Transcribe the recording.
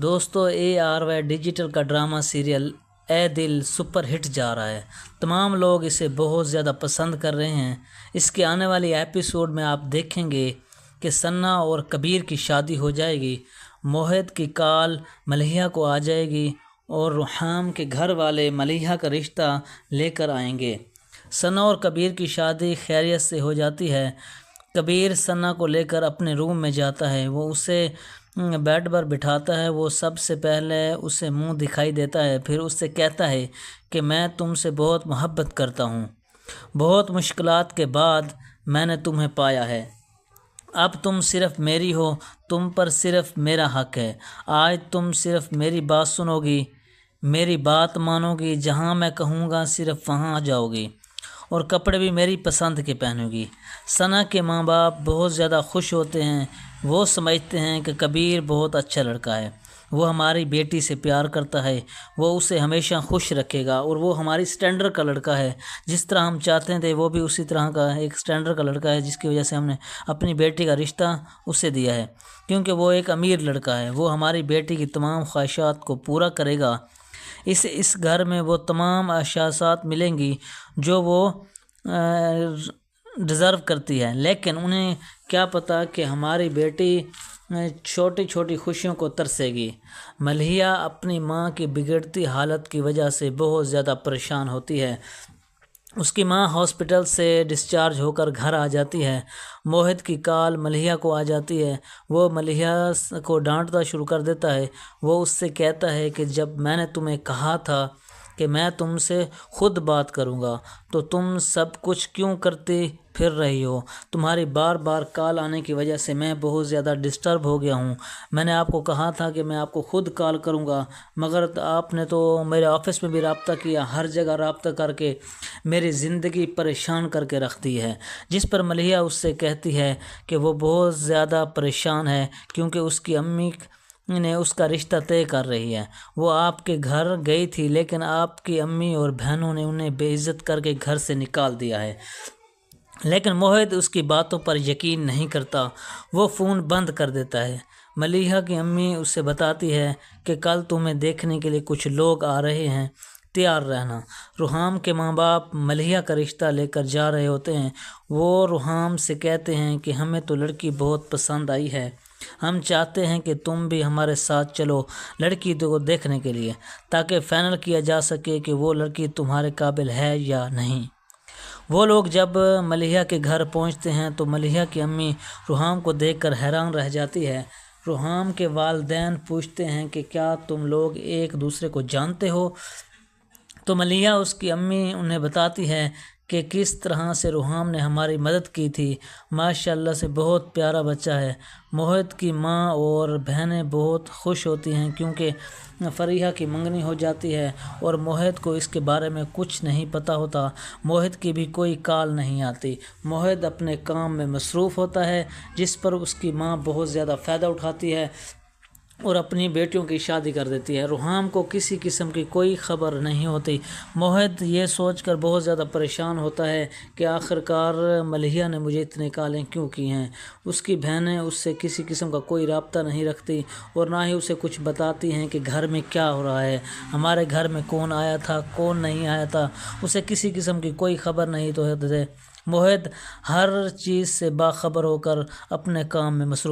دوستو ARY digital کا drama serial اے دل سپر ہٹ جا رہا ہے۔ تمام لوگ اسے بہت زیادہ پسند کر رہے ہیں۔ اس کے آنے والی ایپیسوڈ میں آپ دیکھیں گے کہ ثنا اور کبیر کی شادی ہو جائے گی، موہت کی کال ملیحہ کو آ جائے گی اور روحام کے گھر والے ملیحہ کا رشتہ لے کر آئیں گے۔ ثنا اور کبیر کی شادی خیریت سے ہو جاتی ہے۔ کبیر ثنا کو لے کر اپنے روم میں جاتا ہے، وہ اسے بیڈ پر بٹھاتا ہے، وہ سب سے پہلے اسے منہ دکھائی دیتا ہے، پھر اس سے کہتا ہے کہ میں تم سے بہت محبت کرتا ہوں، بہت مشکلات کے بعد میں نے تمہیں پایا ہے، اب تم صرف میری ہو، تم پر صرف میرا حق ہے، آج تم صرف میری بات سنو گی، میری بات مانو گی، جہاں میں کہوں گا صرف وہاں جاؤ گی، اور کپڑے بھی میری پسند کے پہنو گی۔ ثنا کے ماں باپ بہت زیادہ خوش ہوتے ہیں، وہ سمجھتے ہیں کہ کبیر بہت اچھا لڑکا ہے، وہ ہماری بیٹی سے پیار کرتا ہے، وہ اسے ہمیشہ خوش رکھے گا، اور وہ ہماری اسٹینڈرڈ کا لڑکا ہے، جس طرح ہم چاہتے تھے وہ بھی اسی طرح کا ایک اسٹینڈرڈ کا لڑکا ہے، جس کی وجہ سے ہم نے اپنی بیٹی کا رشتہ اسے دیا ہے، کیونکہ وہ ایک امیر لڑکا ہے، وہ ہماری بیٹی کی تمام خواہشات کو پورا کرے گا، اس گھر میں وہ تمام احساسات ملیں گی جو وہ ڈیزرو کرتی ہے، لیکن انہیں کیا پتہ کہ ہماری بیٹی چھوٹی چھوٹی خوشیوں کو ترسے گی۔ ملیحہ اپنی ماں کی بگڑتی حالت کی وجہ سے بہت زیادہ پریشان ہوتی ہے۔ اس کی ماں ہاسپٹل سے ڈسچارج ہو کر گھر آ جاتی ہے۔ موہت کی کال ملیحہ کو آ جاتی ہے، وہ ملیحہ کو ڈانٹنا شروع کر دیتا ہے، وہ اس سے کہتا ہے کہ جب میں نے تمہیں کہا تھا کہ میں تم سے خود بات کروں گا تو تم سب کچھ کیوں کرتی پھر رہی ہو؟ تمہاری بار بار کال آنے کی وجہ سے میں بہت زیادہ ڈسٹرب ہو گیا ہوں، میں نے آپ کو کہا تھا کہ میں آپ کو خود کال کروں گا، مگر آپ نے تو میرے آفس میں بھی رابطہ کیا، ہر جگہ رابطہ کر کے میری زندگی پریشان کر کے رکھ دی ہے۔ جس پر ملیحہ اس سے کہتی ہے کہ وہ بہت زیادہ پریشان ہے کیونکہ اس کی امی نے اس کا رشتہ طے کر رہی ہے، وہ آپ کے گھر گئی تھی لیکن آپ کی امی اور بہنوں نے انہیں بے عزت کر کے گھر سے نکال دیا ہے۔ لیکن موہت اس کی باتوں پر یقین نہیں کرتا، وہ فون بند کر دیتا ہے۔ ملیحہ کی امی اسے بتاتی ہے کہ کل تمہیں دیکھنے کے لیے کچھ لوگ آ رہے ہیں، تیار رہنا۔ روحام کے ماں باپ ملیحہ کا رشتہ لے کر جا رہے ہوتے ہیں، وہ روحام سے کہتے ہیں کہ ہمیں تو لڑکی بہت پسند آئی ہے، ہم چاہتے ہیں کہ تم بھی ہمارے ساتھ چلو لڑکی کو دیکھنے کے لیے، تاکہ فائنل کیا جا سکے کہ وہ لڑکی تمہارے قابل ہے یا نہیں۔ وہ لوگ جب ملیحہ کے گھر پہنچتے ہیں تو ملیحہ کی امی روحام کو دیکھ کر حیران رہ جاتی ہے۔ روحام کے والدین پوچھتے ہیں کہ کیا تم لوگ ایک دوسرے کو جانتے ہو؟ تو ملیحہ اس کی امی انہیں بتاتی ہے کہ کس طرح سے روحام نے ہماری مدد کی تھی، ماشاءاللہ سے بہت پیارا بچہ ہے۔ موہت کی ماں اور بہنیں بہت خوش ہوتی ہیں کیونکہ فریحہ کی منگنی ہو جاتی ہے اور موہت کو اس کے بارے میں کچھ نہیں پتہ ہوتا، موہت کی بھی کوئی کال نہیں آتی، موہت اپنے کام میں مصروف ہوتا ہے، جس پر اس کی ماں بہت زیادہ فائدہ اٹھاتی ہے اور اپنی بیٹیوں کی شادی کر دیتی ہے۔ روحام کو کسی قسم کی کوئی خبر نہیں ہوتی۔ موہت یہ سوچ کر بہت زیادہ پریشان ہوتا ہے کہ آخرکار ملیحہ نے مجھے اتنے کالیں کیوں کی ہیں۔ اس کی بہنیں اس سے کسی قسم کا کوئی رابطہ نہیں رکھتی اور نہ ہی اسے کچھ بتاتی ہیں کہ گھر میں کیا ہو رہا ہے، ہمارے گھر میں کون آیا تھا کون نہیں آیا تھا، اسے کسی قسم کی کوئی خبر نہیں تو ہے۔ موہت ہر چیز سے باخبر ہو کر اپنے کام میں مصروف